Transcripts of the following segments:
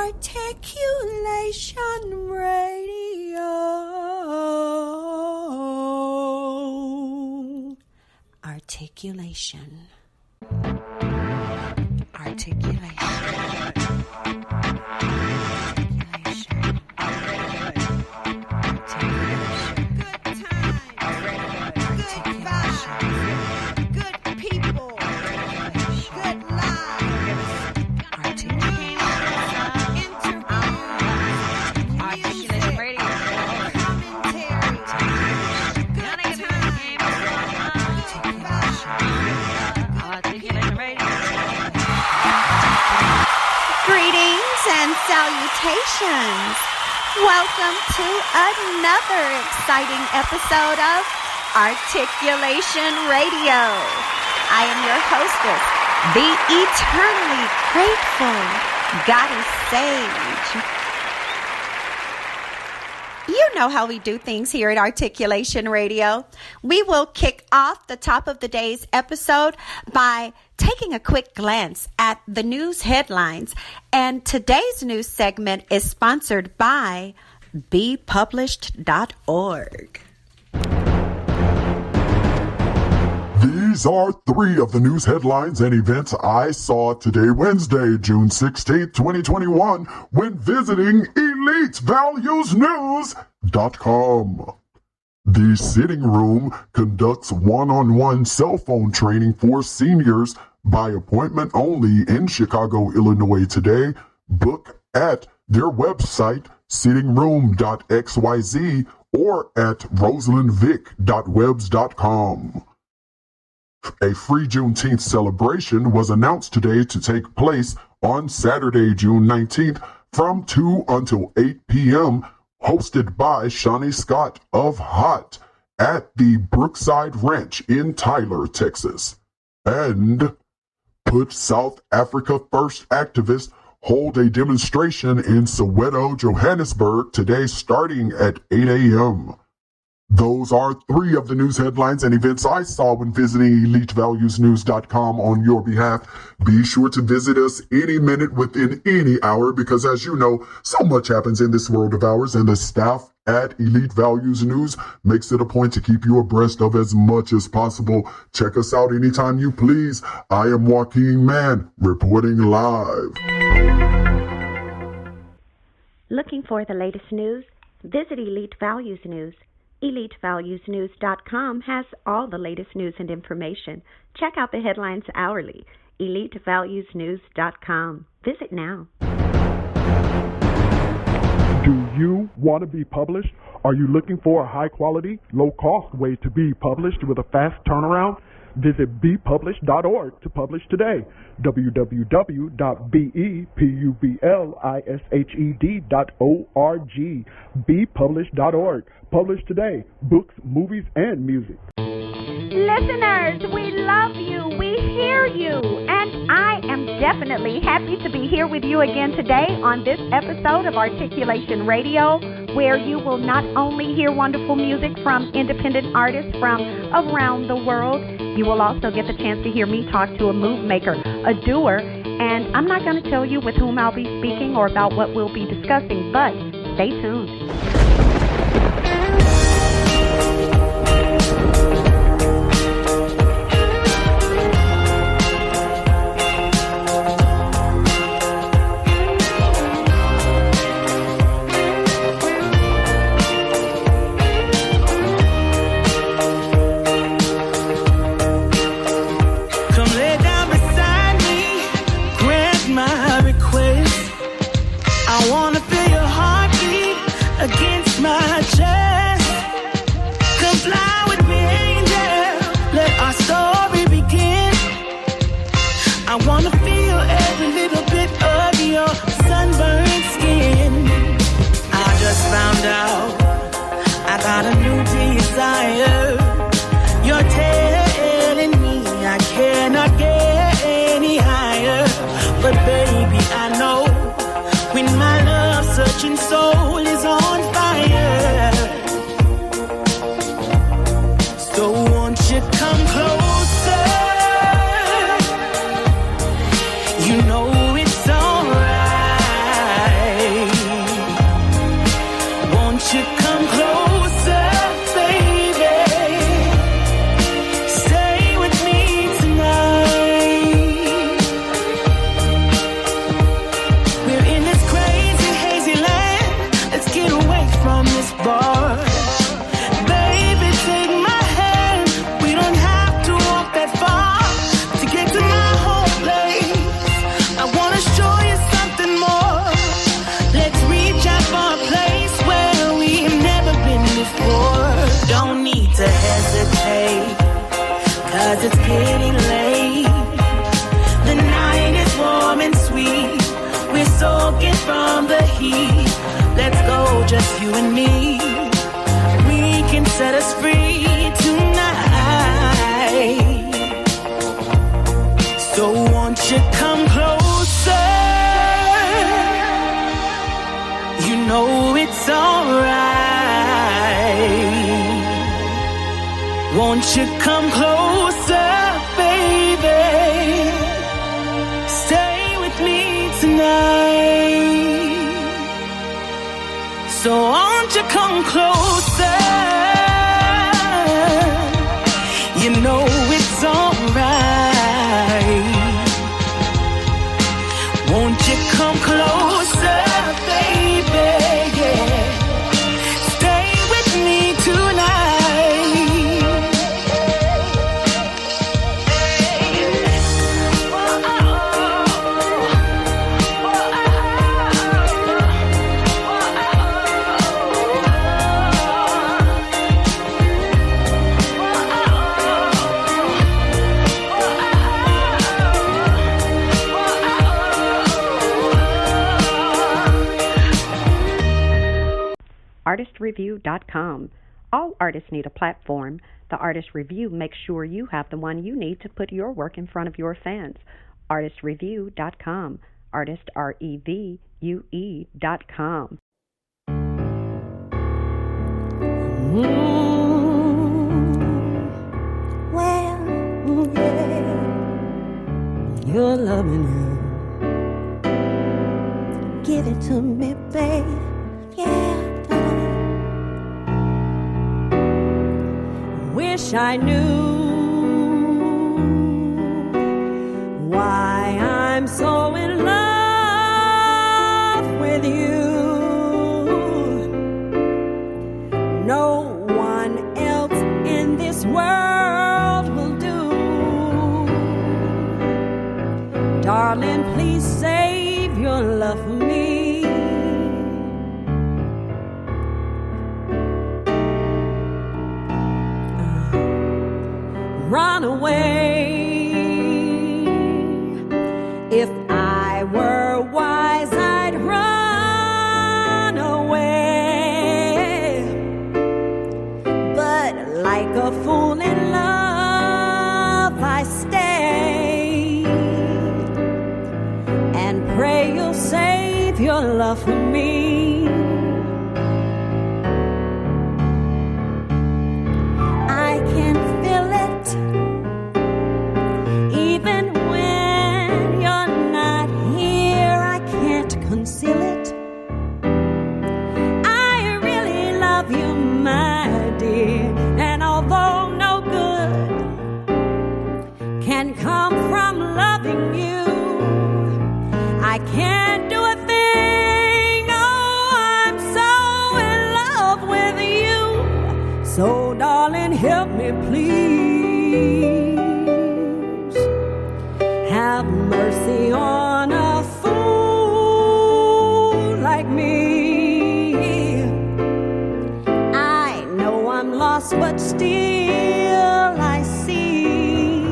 Articulation Radio. Articulation. Salutations. Welcome to another exciting episode of Articulation Radio. I am your hostess, the eternally grateful Goddess Sage. You know how we do things here at Articulation Radio. We will kick off the top of the day's episode by taking a quick glance at the news headlines. And today's news segment is sponsored by bepublished.org. These are three of the news headlines and events I saw today, Wednesday, June 16th, 2021, when visiting EliteValuesNews.com. The Sitting Room conducts one-on-one cell phone training for seniors by appointment only in Chicago, Illinois today. Book at their website, sittingroom.xyz, or at rosalindvick.webs.com. A free Juneteenth celebration was announced today to take place on Saturday, June 19th from 2 until 8 p.m., hosted by Shawnee Scott of HOT at the Brookside Ranch in Tyler, Texas. And Put South Africa First activists hold a demonstration in Soweto, Johannesburg today starting at 8 a.m. Those are three of the news headlines and events I saw when visiting EliteValuesNews.com on your behalf. Be sure to visit us any minute within any hour because, as you know, so much happens in this world of ours, and the staff at Elite Values News makes it a point to keep you abreast of as much as possible. Check us out anytime you please. I am Joaquin Mann, reporting live. Looking for the latest news? Visit Elite Values News. EliteValuesNews.com has all the latest news and information. Check out the headlines hourly. EliteValuesNews.com. Visit now. Do you want to be published? Are you looking for a high-quality, low-cost way to be published with a fast turnaround? Visit bepublished.org to publish today. www.bepublished.org. bepublished.org. Publish today. Books, movies, and music. Listeners, we love you. We hear you. And I am definitely happy to be here with you again today on this episode of Articulation Radio, where you will not only hear wonderful music from independent artists from around the world, you will also get the chance to hear me talk to a move maker, a doer, and I'm not going to tell you with whom I'll be speaking or about what we'll be discussing, but stay tuned. Soul is on fire, so won't you come closer? You know it's alright. we're soaking from the heat. Let's go, just you and me. We can set us free tonight. So won't you come closer? You know it's alright. Won't you come closer, baby? Stay with me tonight. So won't you come closer? You know it's alright. Won't you come closer, baby? Yeah. Stay with me tonight. ARTistreview.com. All artists need a platform. The Artist Review makes sure you have the one you need to put your work in front of your fans. ARTistreview.com. Artist, REVUE.com. Well, yeah, you're loving her. Give it to me, babe. Yeah. Wish I knew why I'm so in love with you. No one else in this world will do. Darling, please save your love for me. Run away. If I were wise, I'd run away. But like a fool in love, I stay and pray you'll save your love for me. I can feel it. Even when you're not here, I can't conceal it. I really love you, my dear. And although no good can come from loving you, I can't do a thing. Oh, I'm so in love with you. So, darling, help me, please. Have mercy on a fool like me. I know I'm lost, but still I see.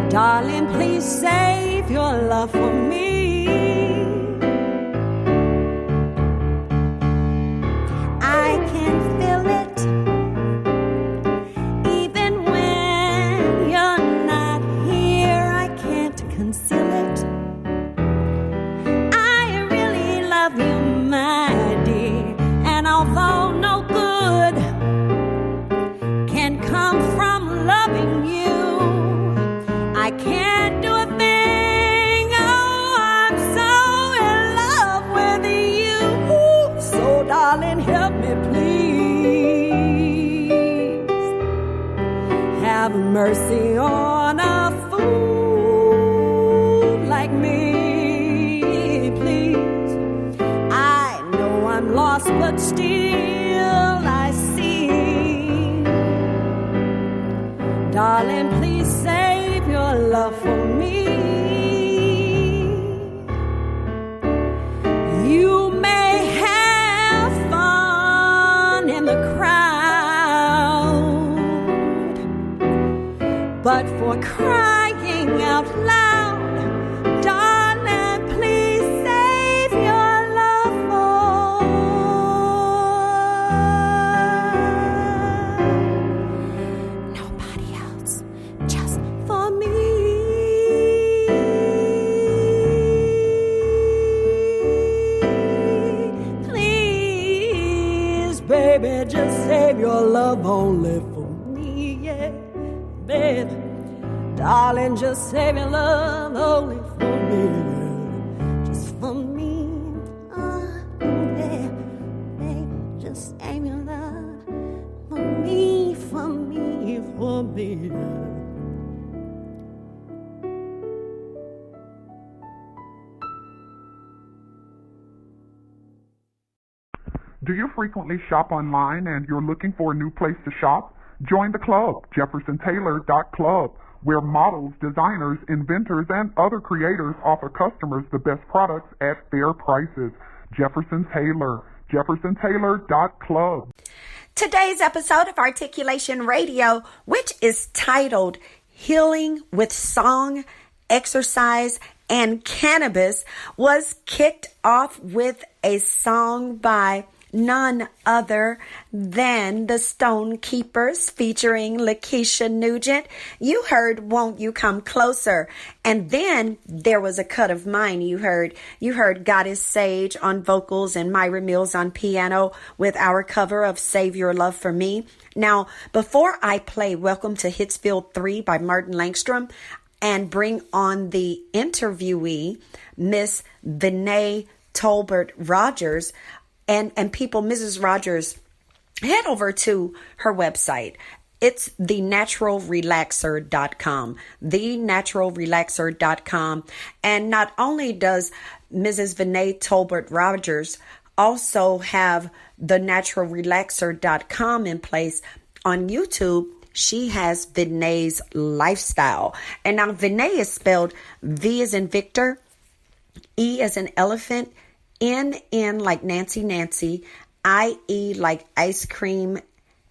Darling, please save your love for me. I can feel it. Even when you're not here, I can't conceal it. I really love you, my dear. And although no good can come from loving you, I can't do a thing. Oh, I'm so in love with you. So, darling, help me, please. Have mercy on a fool like me, please. I know I'm lost, but still I see. Darling, please save your love for me. You may have fun in the crowd, but for crying out loud, darling, your love only for me, yeah, baby. Darling, just save your love only for me, yeah. Just for me, yeah, baby. Just save your love for me, for me, for me, yeah. Do you frequently shop online and you're looking for a new place to shop? Join the club, JeffersonTaylor.club, where models, designers, inventors, and other creators offer customers the best products at fair prices. Jefferson Taylor, JeffersonTaylor.club. Today's episode of Articulation Radio, which is titled Healing with Song, Exercise, and Cannabis, was kicked off with a song by none other than the Stone Keepers featuring Lakeisha Nugent. You heard Won't You Come Closer, and then there was a cut of mine. You heard Goddess Sage on vocals and Myra Mills on piano with our cover of Save Your Love for Me. Now, before I play Welcome to Hitsfield 3 by Martin Langstrom and bring on the interviewee, Miss Vennié Tolbert-Rodgers, and people, Mrs. Rogers, head over to her website. It's thenaturalrelaxer.com, thenaturalrelaxer.com. And not only does Mrs. Vennié Tolbert-Rodgers also have thenaturalrelaxer.com in place on YouTube, she has Vennié's Lifestyle. And now Vennié is spelled V as in Victor, E as in elephant, N like Nancy, I-E like ice cream,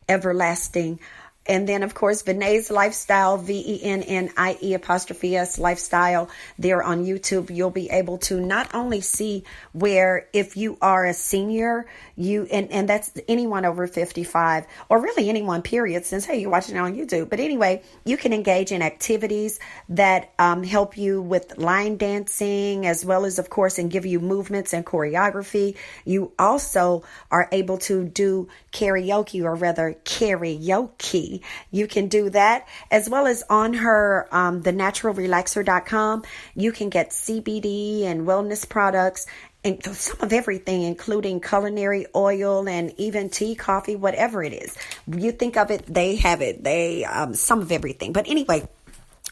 everlasting. And then, of course, Vennié's Lifestyle, VENNIE''S Lifestyle. There on YouTube, you'll be able to not only see where, if you are a senior, and that's anyone over 55, or really anyone, period, since, hey, you're watching it on YouTube. But anyway, you can engage in activities that help you with line dancing, as well as, of course, and give you movements and choreography. You also are able to do karaoke, or rather karaoke. You can do that, as well as on her thenaturalrelaxer.com. You can get CBD and wellness products and some of everything, including culinary oil and even tea, coffee, whatever it is. You think of it, they have it. They some of everything. But anyway,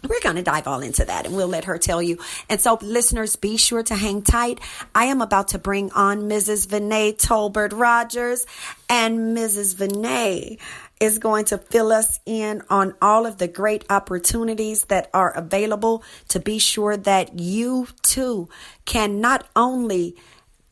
we're going to dive all into that, and we'll let her tell you. And so, listeners, be sure to hang tight. I am about to bring on Mrs. Vennié Tolbert-Rodgers, and Mrs. Vennié is going to fill us in on all of the great opportunities that are available to be sure that you too can not only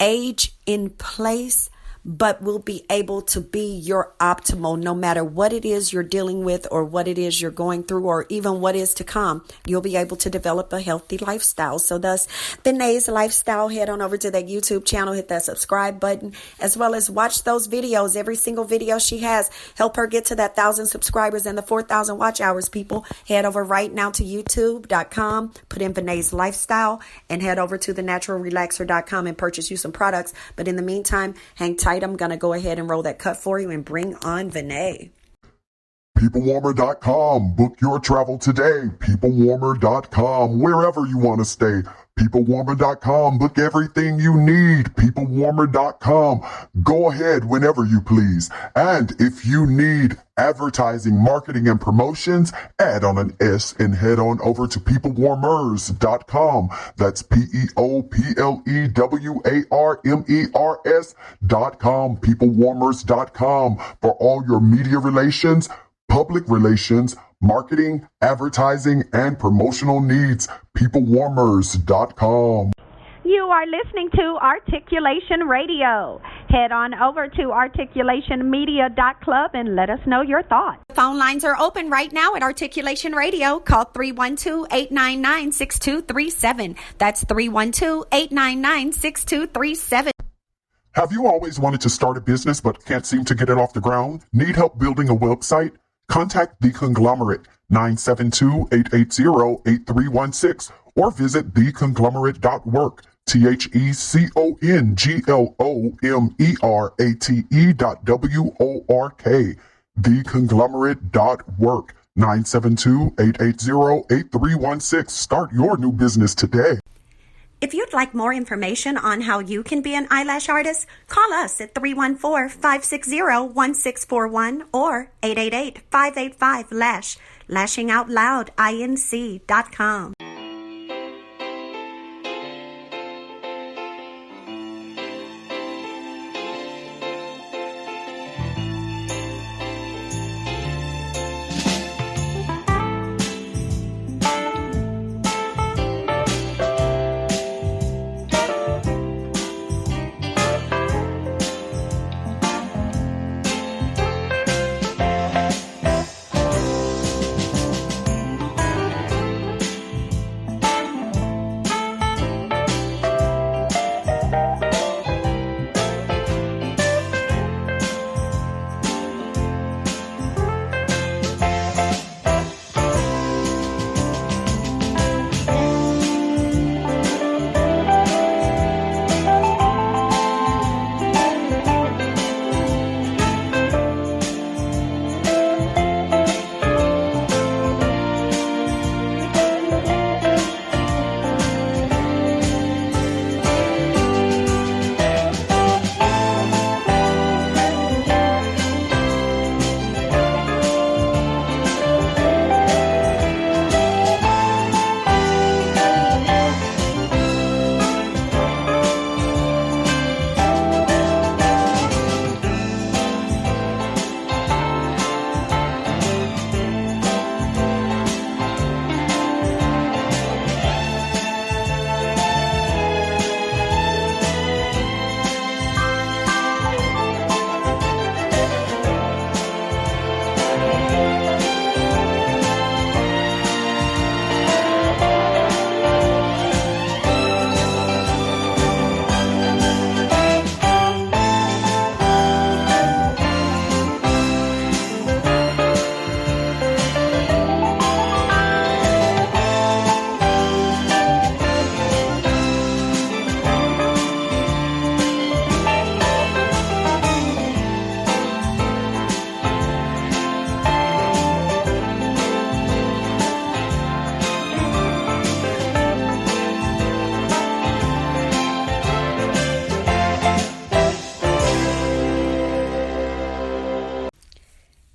age in place, but will be able to be your optimal no matter what it is you're dealing with, or what it is you're going through, or even what is to come. You'll be able to develop a healthy lifestyle. So thus, Vennié's Lifestyle, head on over to that YouTube channel, hit that subscribe button, as well as watch those videos. Every single video she has, help her get to that 1,000 subscribers and the 4,000 watch hours, people. Head over right now to youtube.com, put in Vennié's Lifestyle, and head over to thenaturalrelaxer.com and purchase you some products. But in the meantime, hang tight. I'm going to go ahead and roll that cut for you and bring on Vennié. PeopleWarmer.com. Book your travel today. PeopleWarmer.com. Wherever you want to stay. PeopleWarmer.com. Book everything you need. PeopleWarmer.com. Go ahead whenever you please. And if you need advertising, marketing, and promotions, add on an S and head on over to PeopleWarmers.com. That's PeopleWarmers.com. PeopleWarmers.com for all your media relations, public relations, marketing, advertising, and promotional needs. PeopleWarmers.com. You are listening to Articulation Radio. Head on over to articulationmedia.club and let us know your thoughts. Phone lines are open right now at Articulation Radio. Call 312-899-6237. That's 312-899-6237. Have you always wanted to start a business but can't seem to get it off the ground? Need help building a website? Contact The Conglomerate, 972-880-8316, or visit theconglomerate.work, TheConglomerate.work. theconglomerate.work. 972-880-8316. Start your new business today. If you'd like more information on how you can be an eyelash artist, call us at 314-560-1641 or 888-585-LASH. LashingOutLoudInc.com.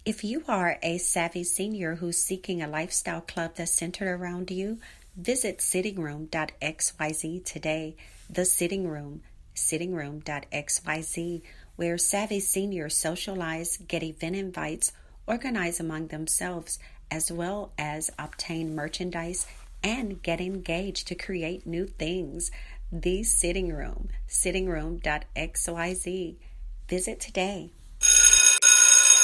If you are a savvy senior who's seeking a lifestyle club that's centered around you, visit sittingroom.xyz today. The Sitting Room, sittingroom.xyz, where savvy seniors socialize, get event invites, organize among themselves, as well as obtain merchandise and get engaged to create new things. The Sitting Room, sittingroom.xyz. Visit today.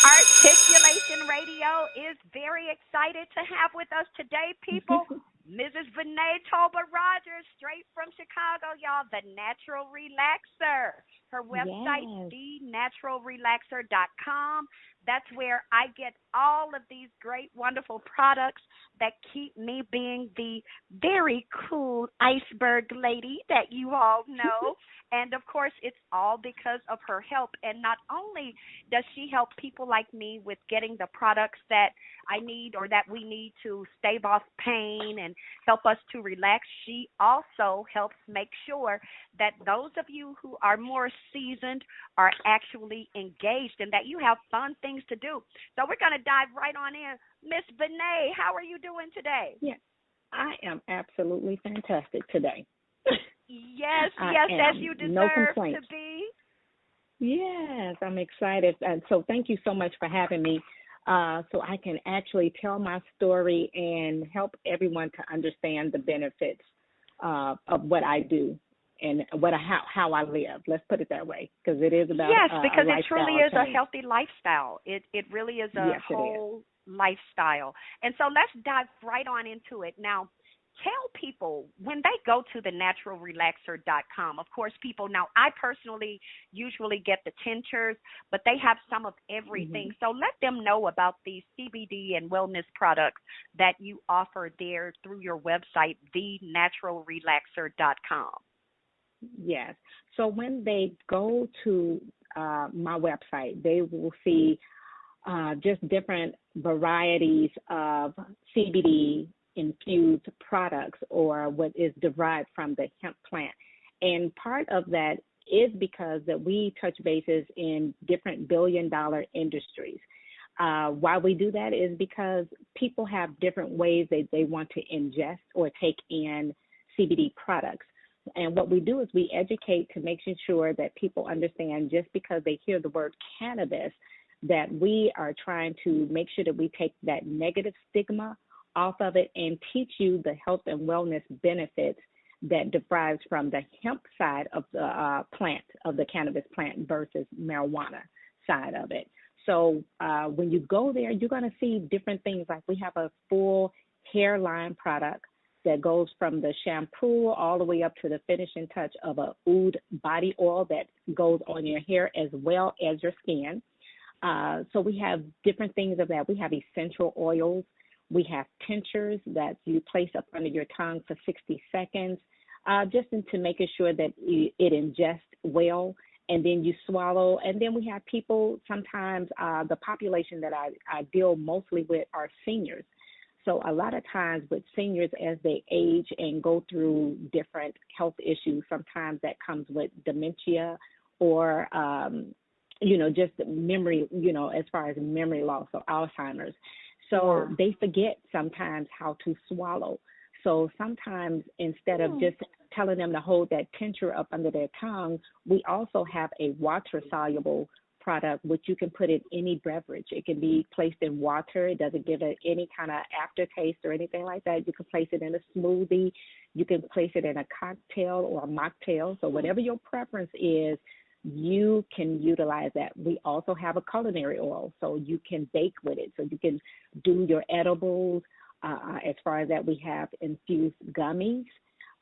Articulation Radio is very excited to have with us today, people, Mrs. Vennié Tolbert-Rodgers, straight from Chicago, y'all, the Natural Relaxer. Her website, thenaturalrelaxer.com. That's where I get all of these great, wonderful products that keep me being the very cool iceberg lady that you all know. And, of course, it's all because of her help. And not only does she help people like me with getting the products that I need or that we need to stave off pain and help us to relax, she also helps make sure that those of you who are more seasoned are actually engaged and that you have fun things to do. So we're going to dive right on in. Miss Vennié, how are you doing today? Yes, I am absolutely fantastic today. Yes, as you deserve to be. Yes, I'm excited. And so thank you so much for having me so I can actually tell my story and help everyone to understand the benefits of what I do and how I live. Let's put it that way, because it is about because it truly is change. a healthy lifestyle. It really is a whole lifestyle. And so let's dive right on into it. Now, tell people when they go to thenaturalrelaxer.com, of course, people, now I personally usually get the tinctures, but they have some of everything. So let them know about these CBD and wellness products that you offer there through your website, thenaturalrelaxer.com. Yes. So when they go to my website, they will see just different varieties of CBD infused products or what is derived from the hemp plant. And part of that is because that we touch bases in different billion-dollar industries. Why we do that is because people have different ways they want to ingest or take in CBD products. And what we do is we educate to make sure that people understand just because they hear the word cannabis, that we are trying to make sure that we take that negative stigma off of it and teach you the health and wellness benefits that derives from the hemp side of the plant, of the cannabis plant versus marijuana side of it. So when you go there, you're going to see different things. Like we have a full hairline product that goes from the shampoo all the way up to the finishing touch of a oud body oil that goes on your hair as well as your skin. So we have different things of that. We have essential oils. We have tinctures that you place up under your tongue for 60 seconds, just to making sure that it ingests well, and then you swallow. And then we have people, sometimes the population that I deal mostly with are seniors. So a lot of times with seniors, as they age and go through different health issues, sometimes that comes with dementia or, just memory, as far as memory loss or Alzheimer's. So they forget sometimes how to swallow. So sometimes instead of just telling them to hold that tincture up under their tongue, we also have a water-soluble product, which you can put in any beverage. It can be placed in water. It doesn't give it any kind of aftertaste or anything like that. You can place it in a smoothie. You can place it in a cocktail or a mocktail. So whatever your preference is, you can utilize that. We also have a culinary oil, so you can bake with it. So you can do your edibles. As far as that, we have infused gummies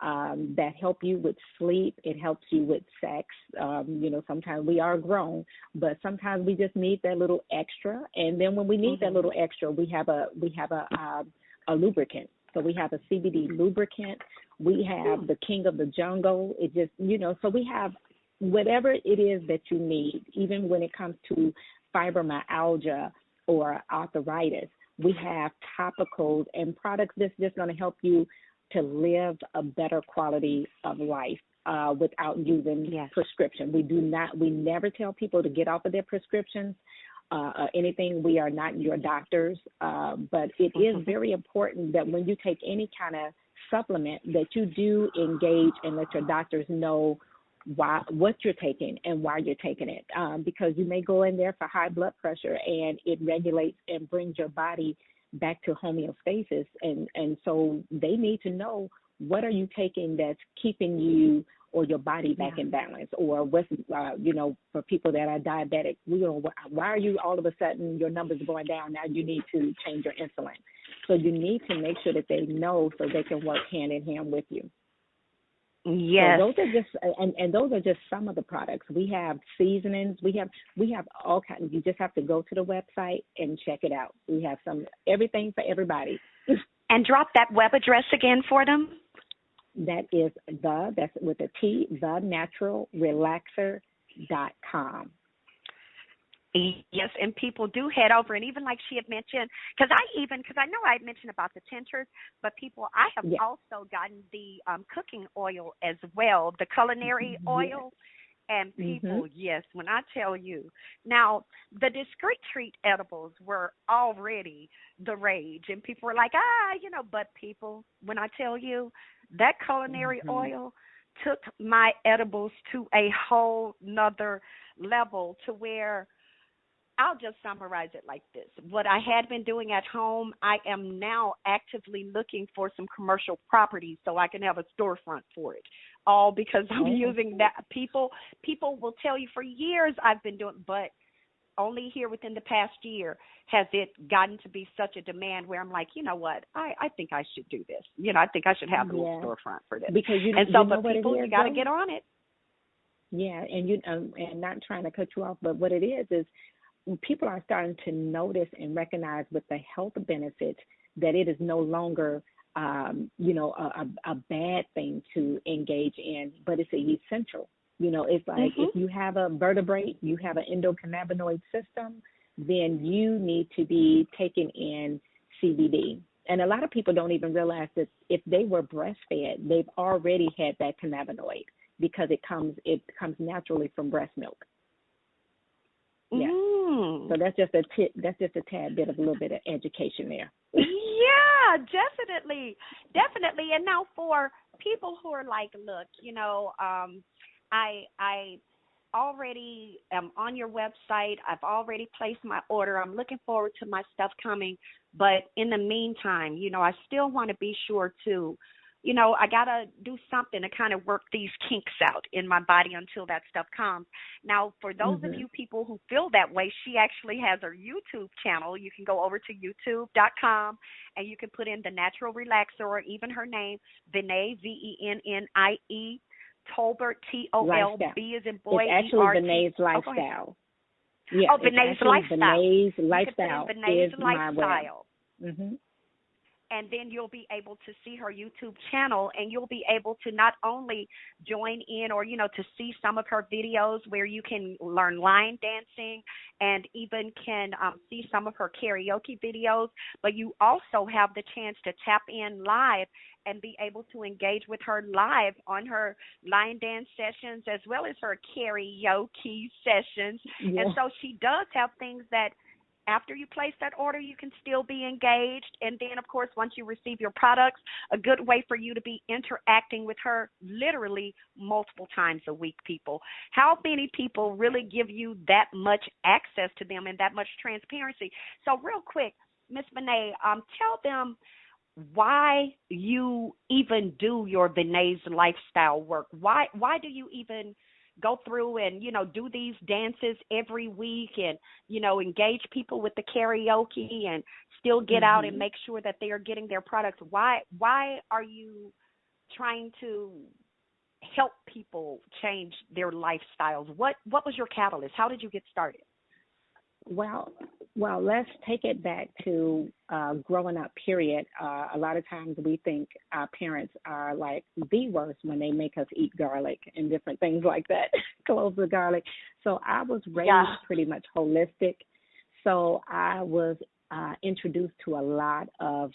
that help you with sleep. It helps you with sex. Sometimes we are grown, but sometimes we just need that little extra. And then when we need that little extra, we have a lubricant. So we have a CBD lubricant. We have the King of the Jungle. It just, so we have whatever it is that you need, even when it comes to fibromyalgia or arthritis. We have topicals and products that's just going to help you to live a better quality of life without using prescription. We never tell people to get off of their prescriptions anything. We are not your doctors, but it is very important that when you take any kind of supplement that you do engage and let your doctors know what you're taking and why you're taking it, because you may go in there for high blood pressure and it regulates and brings your body back to homeostasis, and so they need to know what are you taking that's keeping you or your body back in balance, or what's for people that are diabetic, why are you all of a sudden your numbers are going down? Now you need to change your insulin. So you need to make sure that they know so they can work hand in hand with you. Yes. So those are just and those are just some of the products. We have seasonings. We have all kinds. You just have to go to the website and check it out. We have everything for everybody. And drop that web address again for them. That is that's with a T, thenaturalrelaxer.com. Yes, and people do head over, and even like she had mentioned, because I know I had mentioned about the tinctures, but I have also gotten the cooking oil as well, the culinary oil, and people, when I tell you, now the discreet treat edibles were already the rage, and people were like, but people, when I tell you that culinary oil took my edibles to a whole nother level, to where I'll just summarize it like this. What I had been doing at home, I am now actively looking for some commercial property so I can have a storefront for it, all because I'm using that. People will tell you for years I've been doing, but only here within the past year has it gotten to be such a demand where I'm like, you know what, I think I should do this. I think I should have a little storefront for this. Because you got to get on it. Yeah, and and not trying to cut you off, but what it is people are starting to notice and recognize with the health benefits that it is no longer, a bad thing to engage in, but it's essential. It's like if you have a vertebrate, you have an endocannabinoid system, then you need to be taking in CBD. And a lot of people don't even realize that if they were breastfed, they've already had that cannabinoid because it comes naturally from breast milk. Yeah. So that's just a tad bit of a little bit of education there. Yeah, definitely. And now for people who are like, look, I already am on your website. I've already placed my order. I'm looking forward to my stuff coming. But in the meantime, I still want to be sure to, I got to do something to kind of work these kinks out in my body until that stuff comes. Now, for those of you people who feel that way, she actually has her YouTube channel. You can go over to youtube.com and you can put in The Natural Relaxer or even her name, Vennié, Vennie, Tolbert, Tolb as in boy. It's actually Vennié's Lifestyle. Yeah, Vennié's Lifestyle. Vennié's Lifestyle Vennié's is Lifestyle. my web. And then you'll be able to see her YouTube channel, and you'll be able to not only join in or, to see some of her videos where you can learn line dancing and even can see some of her karaoke videos, but you also have the chance to tap in live and be able to engage with her live on her line dance sessions as well as her karaoke sessions. Yeah. And so she does have things that after you place that order, you can still be engaged. And then, of course, once you receive your products, a good way for you to be interacting with her literally multiple times a week, people. How many people really give you that much access to them and that much transparency? So real quick, Miss Vennié, tell them why you even do your Vennié's Lifestyle work. Why do you even go through and, do these dances every week and, engage people with the karaoke and still get out and make sure that they are getting their products? Why are you trying to help people change their lifestyles? What was your catalyst? How did you get started? Well, let's take it back to growing up, period. A lot of times we think our parents are like the worst when they make us eat garlic and different things like that, cloves of garlic. So I was raised pretty much holistic. So I was introduced to a lot of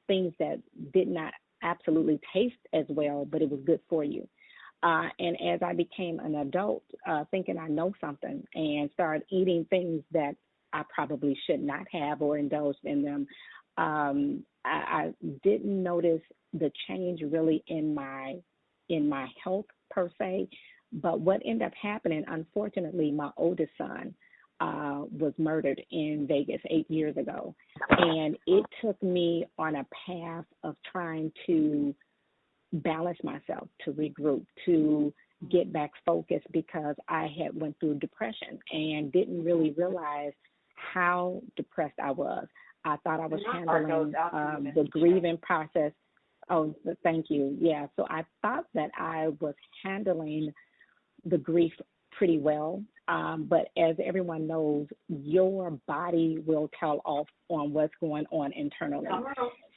things that did not absolutely taste as well, but it was good for you. And as I became an adult, thinking I know something and started eating things that I probably should not have or indulged in them, I didn't notice the change really in my health per se. But what ended up happening, unfortunately, my oldest son was murdered in Vegas 8 years ago. And it took me on a path of trying to balance myself, to regroup, to get back focused, because I had went through depression and didn't really realize how depressed I was. I thought I was handling the grieving process. Oh, thank you. Yeah, so I thought that I was handling the grief pretty well. But as everyone knows, your body will tell off on what's going on internally.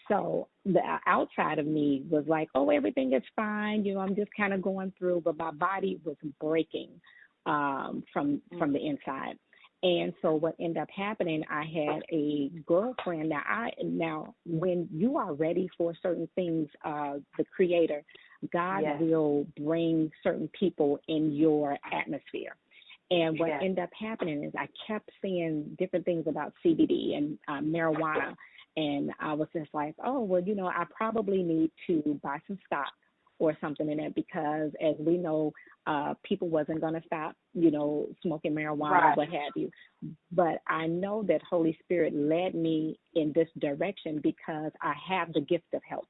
So the outside of me was like, oh, everything is fine. I'm just kind of going through, but my body was breaking from the inside. And so what ended up happening, I had a girlfriend. Now, when you are ready for certain things, the Creator, God will bring certain people in your atmosphere. And what ended up happening is I kept seeing different things about CBD and marijuana. And I was just like, oh, well, I probably need to buy some stock or something in it, because as we know, people wasn't going to stop, smoking marijuana or what have you. But I know that Holy Spirit led me in this direction because I have the gift of health.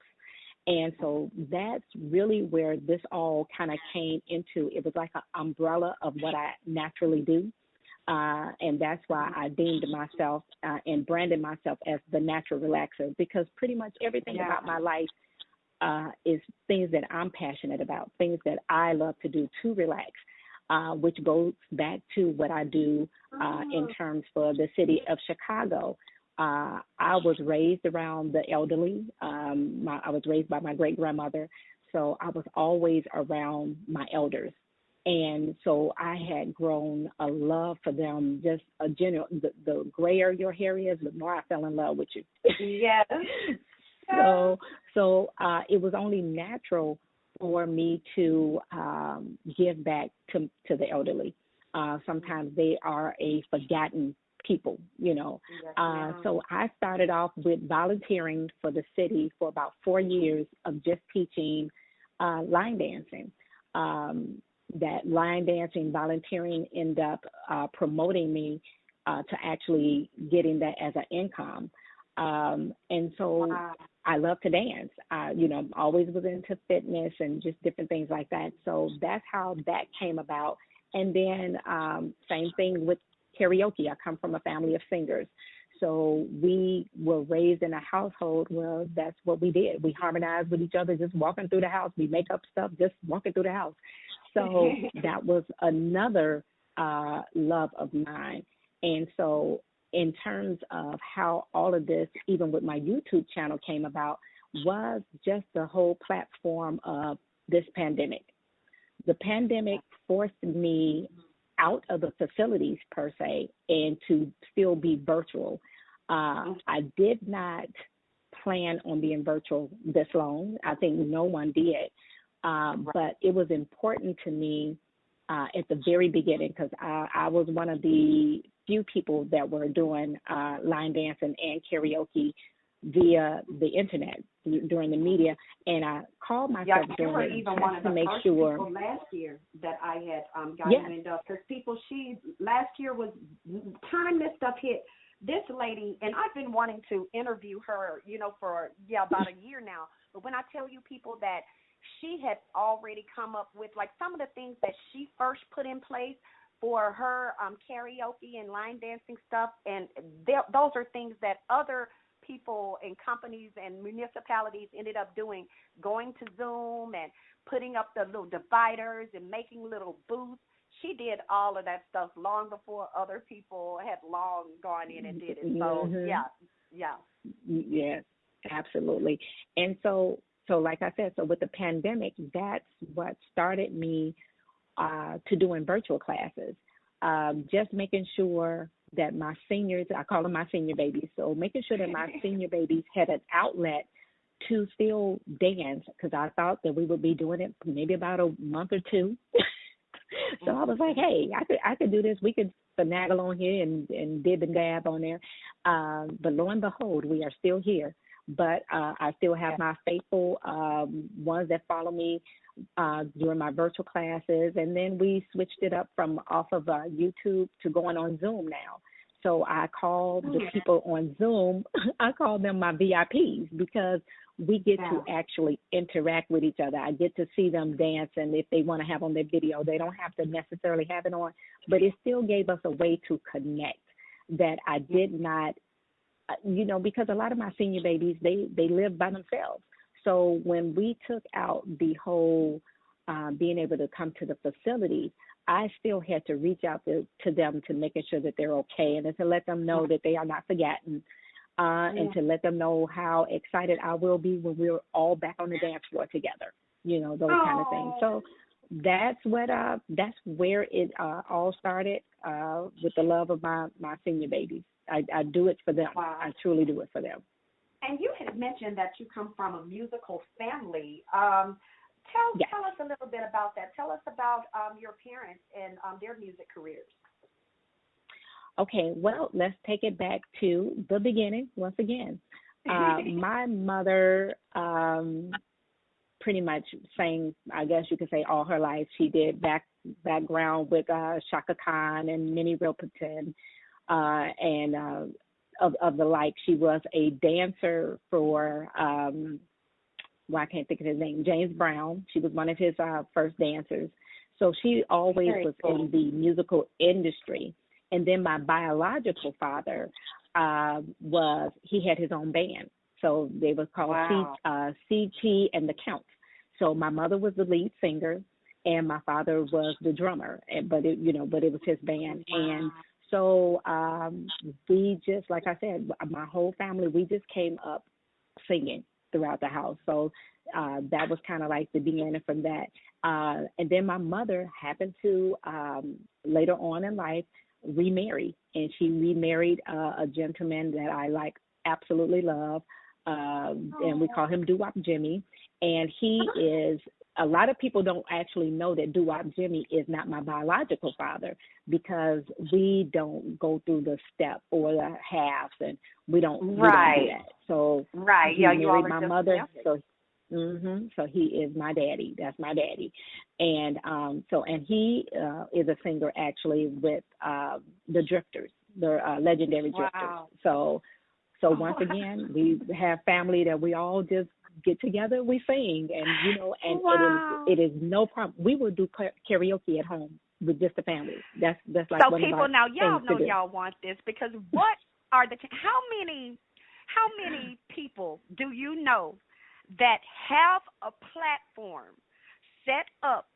And so that's really where this all kind of came into. It was like an umbrella of what I naturally do. And that's why I deemed myself and branded myself as the natural relaxer, because pretty much everything about my life is things that I'm passionate about, things that I love to do to relax, which goes back to what I do in terms for the city of Chicago. I was raised around the elderly. I was raised by my great-grandmother, so I was always around my elders. And so I had grown a love for them, just a general, the grayer your hair is, the more I fell in love with you. Yes. So it was only natural for me to give back to the elderly. Sometimes they are a forgotten people, you know. So I started off with volunteering for the city for about 4 years of just teaching line dancing. That line dancing volunteering ended up promoting me to actually getting that as an income. And so I love to dance. Always was into fitness and just different things like that. So that's how that came about. And then same thing with karaoke. I come from a family of singers. So we were raised in a household where that's what we did. We harmonized with each other, just walking through the house. We make up stuff, just walking through the house. So that was another love of mine. And so in terms of how all of this, even with my YouTube channel came about, was just the whole platform of this pandemic. The pandemic forced me out of the facilities per se and to still be virtual. I did not plan on being virtual this long. I think no one did. But it was important to me at the very beginning because I was one of the few people that were doing line dancing and karaoke via the internet during the media, and I called myself doing it just to make sure. People last year that I had gotten into, because last year was time this stuff hit. This lady, and I've been wanting to interview her, for about a year now. But when I tell you people that she had already come up with like some of the things that she first put in place for her karaoke and line dancing stuff, and those are things that other people and companies and municipalities ended up doing, going to Zoom and putting up the little dividers and making little booths. She did all of that stuff long before other people had long gone in and did it. So, Yes, absolutely. And so like I said, so with the pandemic, that's what started me to doing virtual classes, just making sure that my seniors, I call them my senior babies, so making sure that my senior babies had an outlet to still dance, because I thought that we would be doing it maybe about a month or two. So I was like, hey, I could do this. We could finagle on here and dib and dab on there. But lo and behold, we are still here. But I still have my faithful ones that follow me during my virtual classes. And then we switched it up from off of YouTube to going on Zoom now. So I call the people on Zoom, I call them my VIPs, because we get to actually interact with each other. I get to see them dance, and if they want to have on their video, they don't have to necessarily have it on, but it still gave us a way to connect that I did not, because a lot of my senior babies, they live by themselves. So when we took out the whole being able to come to the facility, I still had to reach out to them to making sure that they're okay, and to let them know that they are not forgotten, and to let them know how excited I will be when we're all back on the dance floor together, those kind of things. So that's where it all started, with the love of my senior babies. I do it for them. Wow. I truly do it for them. And you had mentioned that you come from a musical family. Tell us a little bit about that. Tell us about your parents and their music careers. Okay, well, let's take it back to the beginning once again. My mother pretty much sang, I guess you could say, all her life. She did background with Shaka Khan and Minnie Riperton, and of the like. She was a dancer for, I can't think of his name, James Brown. She was one of his first dancers. So she always was in the musical industry. And then my biological father he had his own band. So they was called CT and the Counts. So my mother was the lead singer, and my father was the drummer. But it was his band. And so we just, like I said, my whole family, we just came up singing. throughout the house. So that was kind of like the beginning from that. And then my mother happened to later on in life remarry, and she remarried a gentleman that I absolutely love, and we call him Doo-Wop Jimmy. And he is, a lot of people don't actually know that Doo-Wop Jimmy is not my biological father, because we don't go through the step or the halves, and we don't do that. So he married my mother. So he is my daddy. That's my daddy. And and he is a singer actually with the Drifters, the legendary Drifters. So once again, we have family that we all just get together, we sing, and it is no problem. We will do karaoke at home with just the family. That's like so one people of our now y'all know to do. y'all want this, because what are how many people do you know that have a platform set up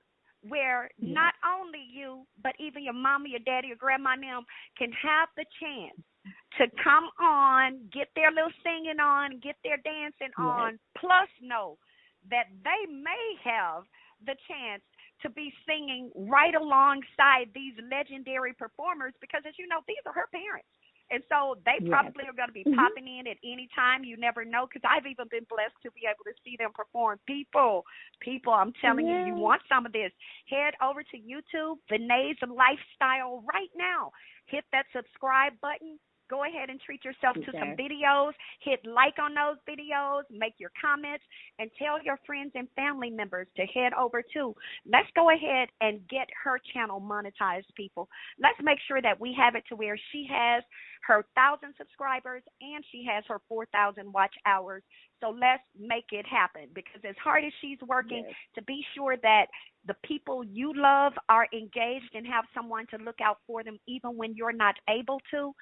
where not only you, but even your mama, your daddy, your grandma and them can have the chance to come on, get their little singing on, get their dancing on, plus know that they may have the chance to be singing right alongside these legendary performers, because, as you know, these are her parents. And so they probably are going to be popping in at any time. You never know, because I've even been blessed to be able to see them perform. People, I'm telling you, you want some of this. Head over to YouTube, Vennié's Lifestyle, right now. Hit that subscribe button. Go ahead and treat yourself to some videos. Hit like on those videos. Make your comments. And tell your friends and family members to head over to. Let's go ahead and get her channel monetized, people. Let's make sure that we have it to where she has her 1,000 subscribers and she has her 4,000 watch hours. So let's make it happen, because as hard as she's working to be sure that the people you love are engaged and have someone to look out for them even when you're not able to,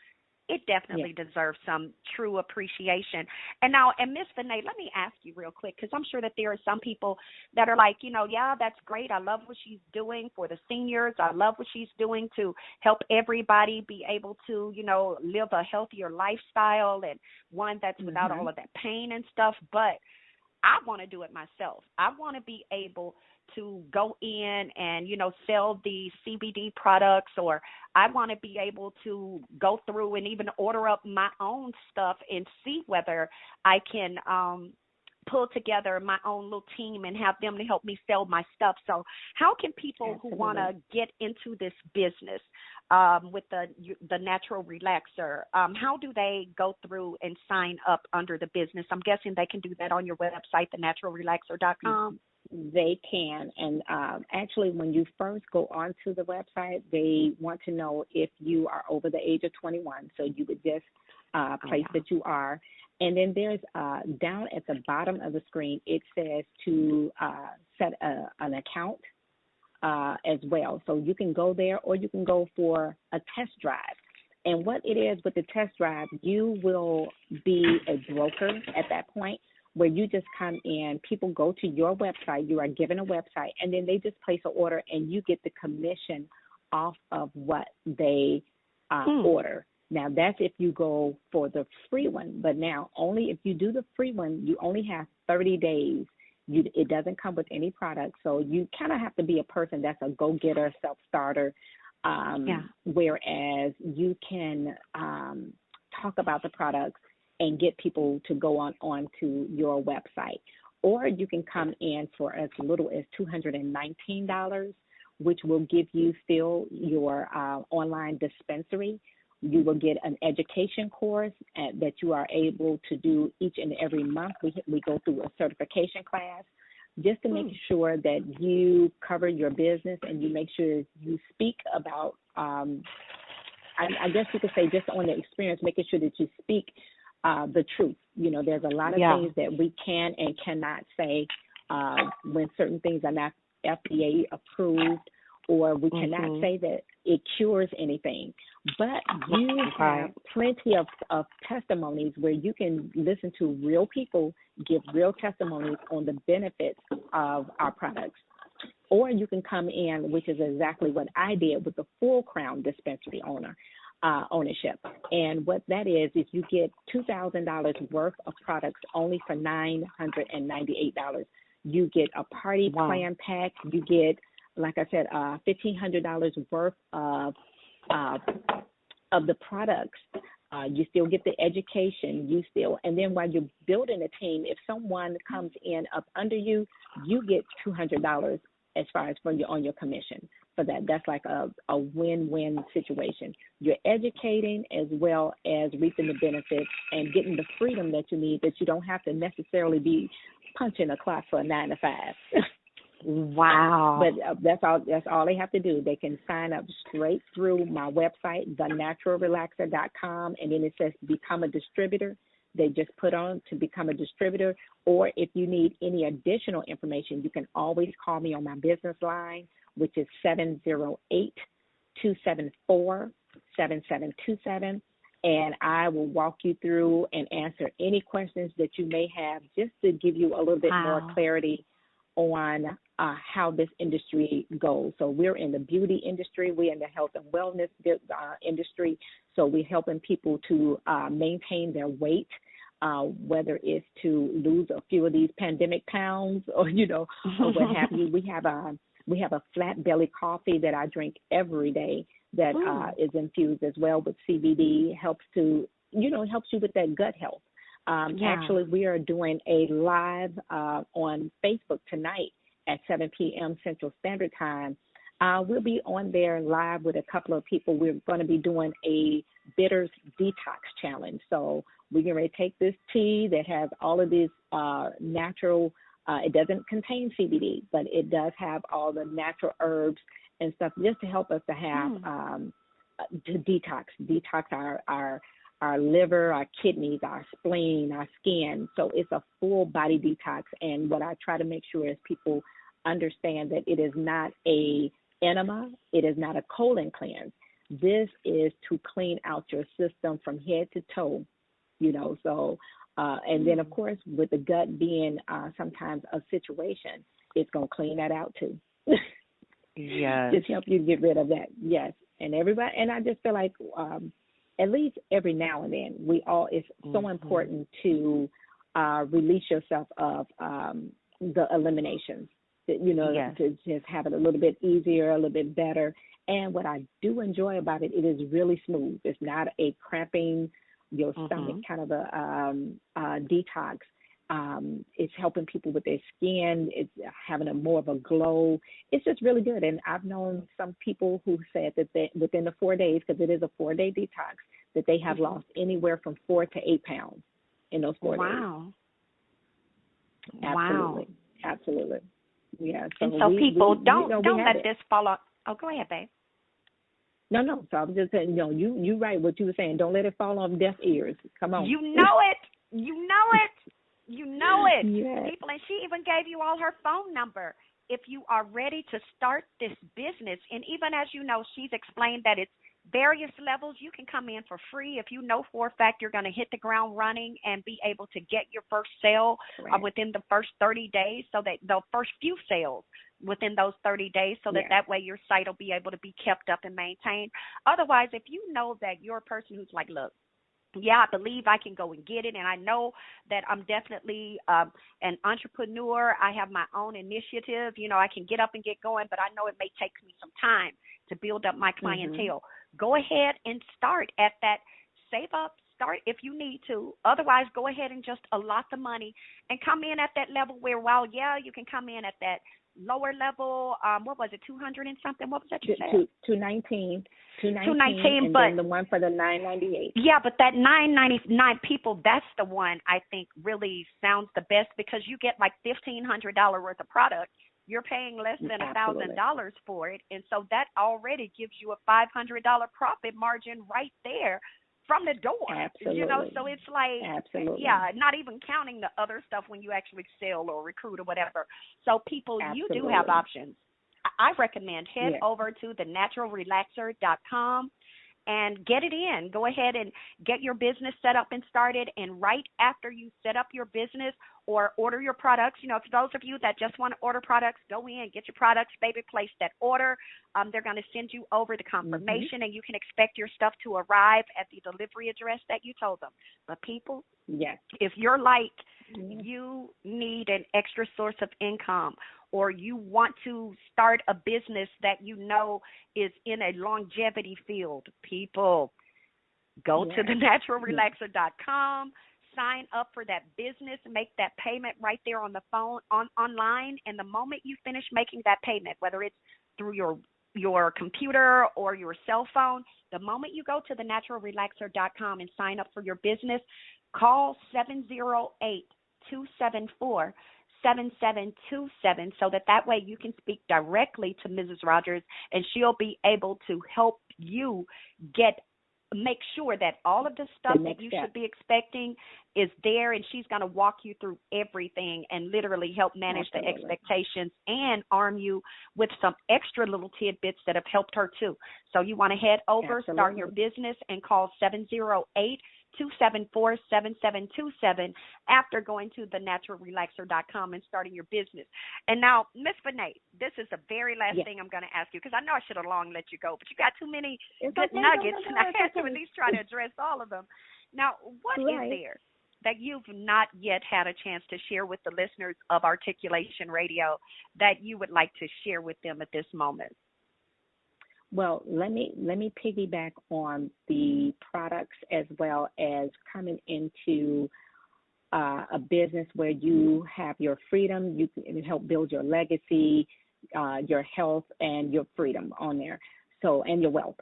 it definitely deserves some true appreciation. And now, Miss Vennié, let me ask you real quick, because I'm sure that there are some people that are like, that's great. I love what she's doing for the seniors. I love what she's doing to help everybody be able to, live a healthier lifestyle, and one that's without all of that pain and stuff. But I want to do it myself. I want to be able to go in and, sell the CBD products, or I want to be able to go through and even order up my own stuff and see whether I can pull together my own little team and have them to help me sell my stuff. So how can people who want to get into this business with the natural relaxer, how do they go through and sign up under the business? I'm guessing they can do that on your website, thenaturalrelaxer.com. They can. And actually, when you first go onto the website, they want to know if you are over the age of 21. So you would just place that you are. And then there's down at the bottom of the screen, it says to set an account as well. So you can go there, or you can go for a test drive. And what it is with the test drive, you will be a broker at that point, where you just come in, people go to your website, you are given a website, and then they just place an order, and you get the commission off of what they order. Now, that's if you go for the free one, but now only if you do the free one, you only have 30 days. It doesn't come with any product, so you kind of have to be a person that's a go-getter, self-starter, whereas you can talk about the products and get people to go on to your website. Or you can come in for as little as $219, which will give you still your online dispensary. You will get an education course that you are able to do each and every month. We go through a certification class just to make sure that you cover your business, and you make sure you speak about, I guess you could say, just on the experience, making sure that you speak the truth. There's a lot of things that we can and cannot say when certain things are not FDA approved, or we cannot say that it cures anything. But you have plenty of testimonies where you can listen to real people give real testimonies on the benefits of our products. Or you can come in, which is exactly what I did with the Full Crown dispensary owner. ownership. And what that is you get $2,000 worth of products only for $998. You get a party plan pack. You get, like I said, $1,500 worth of the products. You still get the education. And then while you're building a team, if someone comes in up under you, you get $200 as far as on your commission for that. That's like a win-win situation. You're educating as well as reaping the benefits and getting the freedom that you need, that you don't have to necessarily be punching a clock for a 9 to 5. Wow. But that's all they have to do. They can sign up straight through my website, thenaturalrelaxer.com, and then it says become a distributor. They just put on to become a distributor. Or if you need any additional information, you can always call me on my business line, which is 708-274-7727. And I will walk you through and answer any questions that you may have, just to give you a little bit more clarity on how this industry goes. So we're in the beauty industry. We're in the health and wellness industry. So we're helping people to maintain their weight, whether it's to lose a few of these pandemic pounds or, or what have you. We have a flat belly coffee that I drink every day that is infused as well with CBD. Helps you with that gut health. Actually, we are doing a live on Facebook tonight at 7 p.m. Central Standard Time. We'll be on there live with a couple of people. We're going to be doing a bitters detox challenge. So we're going to take this tea that has all of this natural, it doesn't contain CBD, but it does have all the natural herbs and stuff just to help us to have to detox our liver, our kidneys, our spleen, our skin. So it's a full body detox. And what I try to make sure is people understand that it is not a enema. It is not a colon cleanse. This is to clean out your system from head to toe, So, and then, of course, with the gut being sometimes a situation, it's going to clean that out too. Yes. Just help you get rid of that. Yes. And everybody, and I just feel like at least every now and then, it's so important to release yourself of the eliminations, to just have it a little bit easier, a little bit better. And what I do enjoy about it, it is really smooth. It's not a cramping your stomach kind of a detox. It's helping people with their skin. It's having more of a glow. It's just really good. And I've known some people who said that within the 4 days, because it is a 4-day detox, that they have lost anywhere from 4 to 8 pounds in those 4 days. Wow. Absolutely. Wow. Absolutely. Yeah. So people don't let this fall off. Oh, go ahead, babe. No. So I was just saying, you right what you were saying. Don't let it fall on deaf ears. Come on. You know it. You know it. Yes. People, and she even gave you all her phone number if you are ready to start this business. And even as you know, she's explained that it's various levels. You can come in for free if you know for a fact you're going to hit the ground running and be able to get your first sale within the first 30 days, so that the first few sales within those 30 days, so that way your site will be able to be kept up and maintained. Otherwise, if you know that you're a person who's like, look, I believe I can go and get it, and I know that I'm definitely an entrepreneur. I have my own initiative. I can get up and get going, but I know it may take me some time to build up my clientele. Go ahead and start at that. Save up, start if you need to. Otherwise, go ahead and just allot the money and come in at that level where, you can come in at that lower level. What was it, 200 and something? What was that you said? 219. 219, and but then the one for the 998. Yeah, but that 999 people, that's the one I think really sounds the best, because you get like $1,500 worth of product. You're paying less than $1,000 for it, and so that already gives you a $500 profit margin right there from the door. Absolutely. So it's like, not even counting the other stuff when you actually sell or recruit or whatever. So people, you do have options. I recommend head over to thenaturalrelaxer.com and get it in. Go ahead and get your business set up and started. And right after you set up your business, or order your products. You know, for those of you that just want to order products, go in, get your products, baby, place that order. They're going to send you over the confirmation, and you can expect your stuff to arrive at the delivery address that you told them. But people, Yes. if you're like, you need an extra source of income, or you want to start a business that you know is in a longevity field, people, go to thenaturalrelaxer.com, sign up for that business, make that payment right there on the phone, online, and the moment you finish making that payment, whether it's through your computer or your cell phone, the moment you go to thenaturalrelaxer.com and sign up for your business, call 708-274-7727 so that way you can speak directly to Mrs. Rodgers, and she'll be able to help you make sure that all of the stuff that you should be expecting is there, and she's going to walk you through everything and literally help manage the expectations and arm you with some extra little tidbits that have helped her too. So you want to head over, start your business, and call 708-274-7727 after going to thenaturalrelaxer.com and starting your business. And now, Miss Vennié, this is the very last thing I'm going to ask you, because I know I should have long let you go, but you got too many good nuggets, and I had to at least try to address all of them. Now, what is there that you've not yet had a chance to share with the listeners of Articulation Radio that you would like to share with them at this moment? Well, let me piggyback on the products as well as coming into a business where you have your freedom, you can help build your legacy, your health, and your freedom on there. So, and your wealth.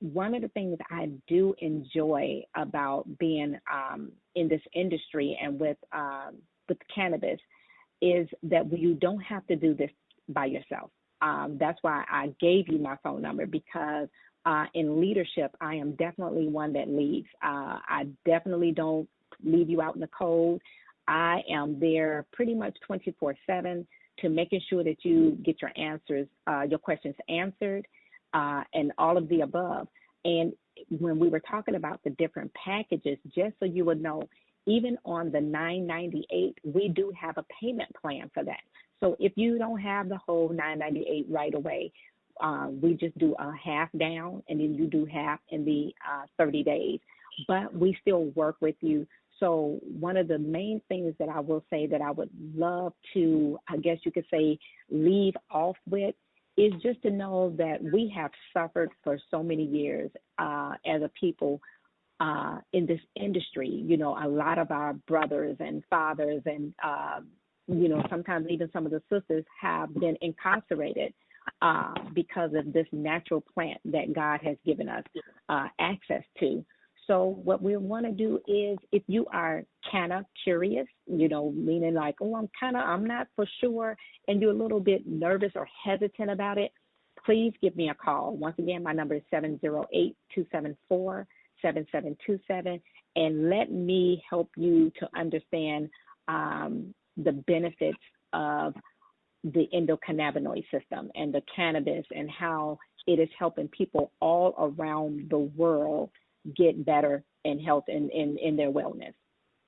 One of the things I do enjoy about being in this industry and with cannabis is that you don't have to do this by yourself. That's why I gave you my phone number, because in leadership, I am definitely one that leads. I definitely don't leave you out in the cold. I am there pretty much 24/7 to making sure that you get your answers, your questions answered, and all of the above. And when we were talking about the different packages, just so you would know, even on the $9.98, we do have a payment plan for that. So if you don't have the whole $9.98 right away, we just do a half down, and then you do half in the 30 days. But we still work with you. So one of the main things that I will say that I would love to, I guess you could say, leave off with is just to know that we have suffered for so many years as a people in this industry. You know, a lot of our brothers and fathers and you know, sometimes even some of the sisters have been incarcerated because of this natural plant that God has given us access to. So what we want to do is, if you are kind of curious, you know, meaning like, oh, I'm not for sure, and you're a little bit nervous or hesitant about it, please give me a call. Once again, my number is 708-274-7727, and let me help you to understand the benefits of the endocannabinoid system and the cannabis, and how it is helping people all around the world get better in health and in their wellness.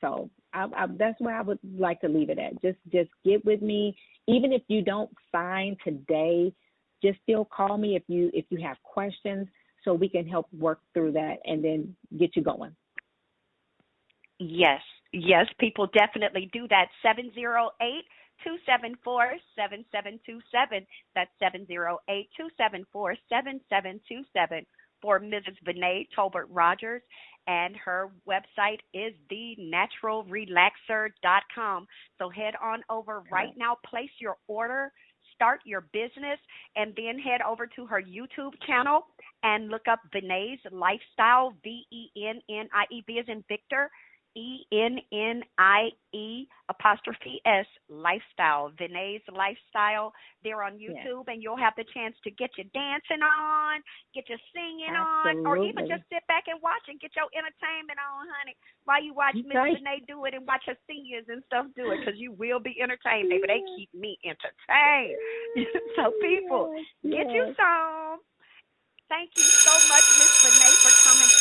So that's where I would like to leave it at. Just get with me. Even if you don't sign today, just still call me if you have questions, so we can help work through that and then get you going. Yes, people definitely do that. 708-274-7727. That's 708-274-7727 for Mrs. Vennié Tolbert-Rodgers, and her website is thenaturalrelaxer.com. So head on over right now, place your order, start your business, and then head over to her YouTube channel and look up Vennié's Lifestyle, VENNIE, as in Victor, ENNIE''S Lifestyle, Vennié's Lifestyle. They're on YouTube, and you'll have the chance to get your dancing on, get your singing on, or even just sit back and watch and get your entertainment on, honey, while you watch Miss Vennié do it and watch her seniors and stuff do it, because you will be entertained. But they keep me entertained. So people, get you some. Thank you so much, Miss Vennié, for coming.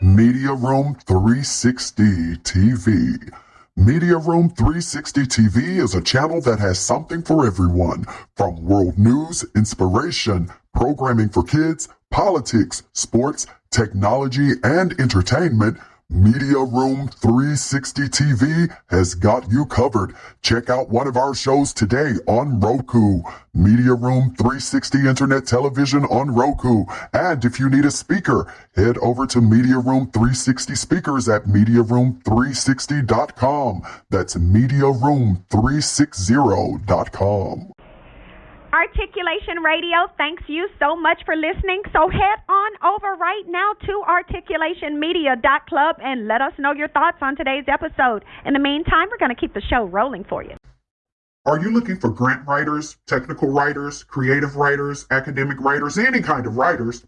Media Room 360 TV, Media Room 360 TV is a channel that has something for everyone, from world news, inspiration, programming for kids, politics, sports, technology, and entertainment. Media Room 360 TV has got you covered. Check out one of our shows today on Roku. Media Room 360 Internet Television on Roku. And if you need a speaker, head over to Media Room 360 Speakers at MediaRoom360.com. That's MediaRoom360.com. Articulation Radio, thanks you so much for listening. So head on over right now to articulationmedia.club and let us know your thoughts on today's episode. In the meantime, we're going to keep the show rolling for you. Are you looking for grant writers, technical writers, creative writers, academic writers, any kind of writers?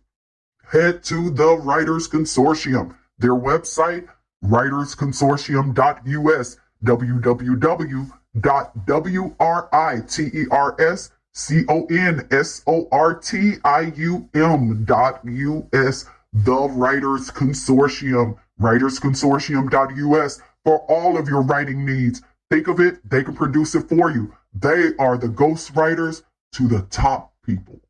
Head to the Writers Consortium. Their website, writersconsortium.us, www.writersconsortium.us, the Writers Consortium, writersconsortium.us, for all of your writing needs. Think of it, they can produce it for you. They are the ghost writers to the top people.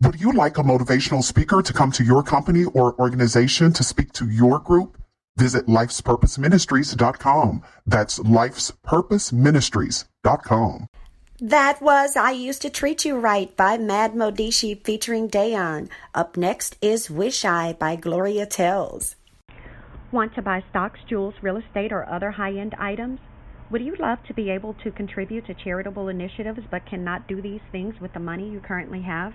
Would you like a motivational speaker to come to your company or organization to speak to your group? Visit lifespurposeministries.com. That's lifespurposeministries.com. That was I Used to Treat You Right by Mad Modishi featuring Dayon. Up next is Wish I by Gloria Tells. Want to buy stocks, jewels, real estate, or other high-end items? Would you love to be able to contribute to charitable initiatives but cannot do these things with the money you currently have?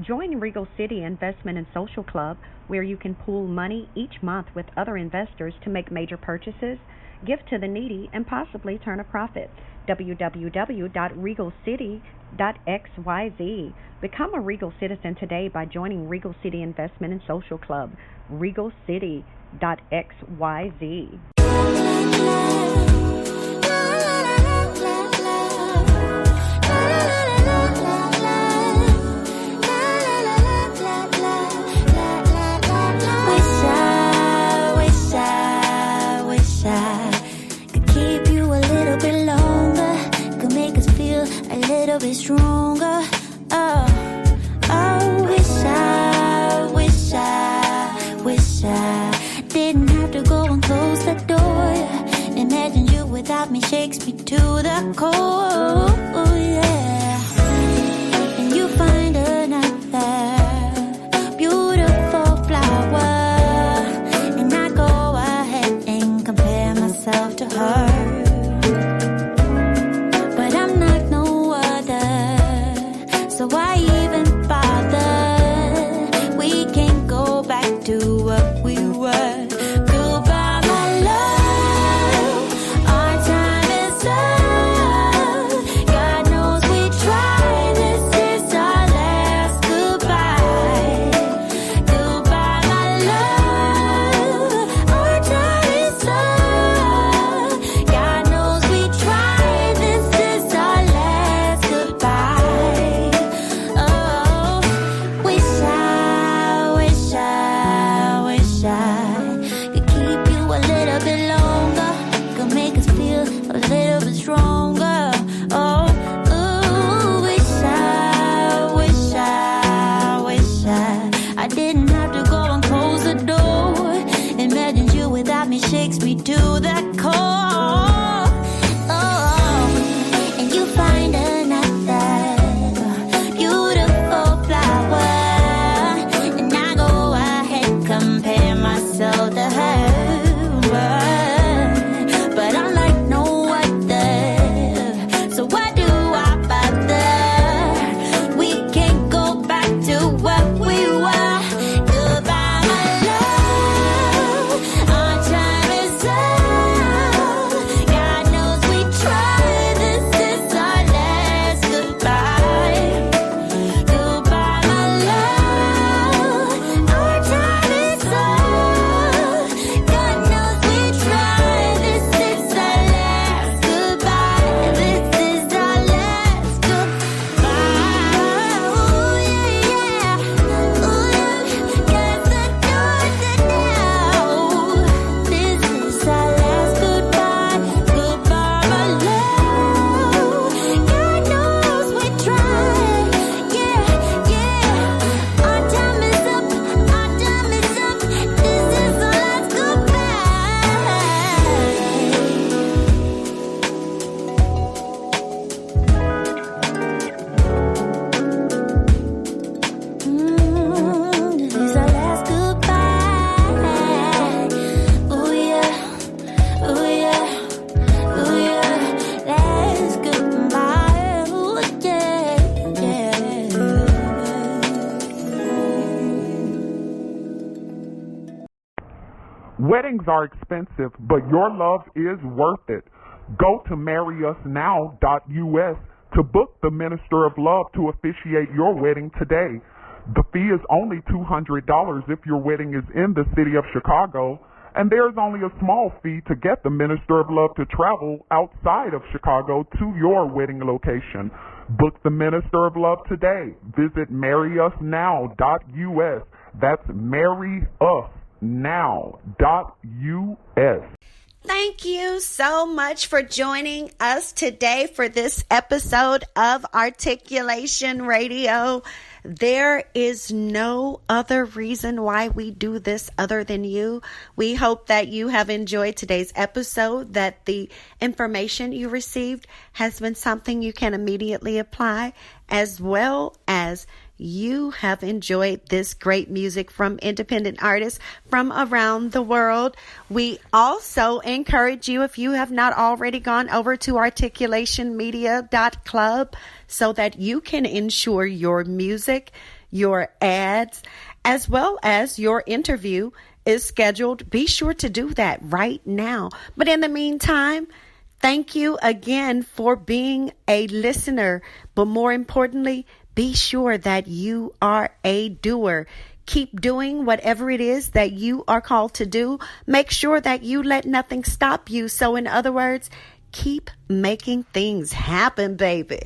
Join Regal City Investment and Social Club, where you can pool money each month with other investors to make major purchases, give to the needy, and possibly turn a profit. www.regalcity.xyz. Become a Regal citizen today by joining Regal City Investment and Social Club. regalcity.xyz. Be stronger. Wish I didn't have to go and close the door. Imagine you without me shakes me to the core. Oh yeah. And you find another beautiful flower, and I go ahead and compare myself to her. So why even bother? We can't go back to what we were. Goodbye, my love. Our time is up. God knows we tried. This is our last goodbye. Goodbye, my love. Our time is up. God knows we tried. This is our last goodbye. Stronger. I didn't have to go and close the door. Imagine you without me shakes me to the core. And you find another beautiful flower, and I go ahead compare myself to her. But I'm like no other, so why do I bother? We can't go back to what we were. Goodbye, my love. Our time is up. God knows we tried. This is our last goodbye. Goodbye, my love. Our time is up. God knows we tried. This is our last goodbye. This is our last goodbye. Ooh, yeah. Ooh, guess the doors are down. This is our last goodbye. Goodbye, my love. God knows we tried. Yeah. Our time is up. Our time is up. This is our last This is our last goodbye. Ooh yeah, ooh yeah, ooh yeah. Last goodbye. Ooh yeah. Weddings are expensive, but your love is worth it. Go to marryusnow.us to book the Minister of Love to officiate your wedding today. The fee is only $200 if your wedding is in the city of Chicago, and there's only a small fee to get the Minister of Love to travel outside of Chicago to your wedding location. Book the Minister of Love today. Visit marryusnow.us. That's marryusnow.us. Thank you so much for joining us today for this episode of Articulation Radio. There is no other reason why we do this other than you. We hope that you have enjoyed today's episode, that the information you received has been something you can immediately apply, as well as you have enjoyed this great music from independent artists from around the world. We also encourage you, if you have not already gone over to articulationmedia.club so that you can ensure your music, your ads, as well as your interview is scheduled. Be sure to do that right now. But in the meantime, thank you again for being a listener. But more importantly, be sure that you are a doer. Keep doing whatever it is that you are called to do. Make sure that you let nothing stop you. So in other words, keep making things happen, baby.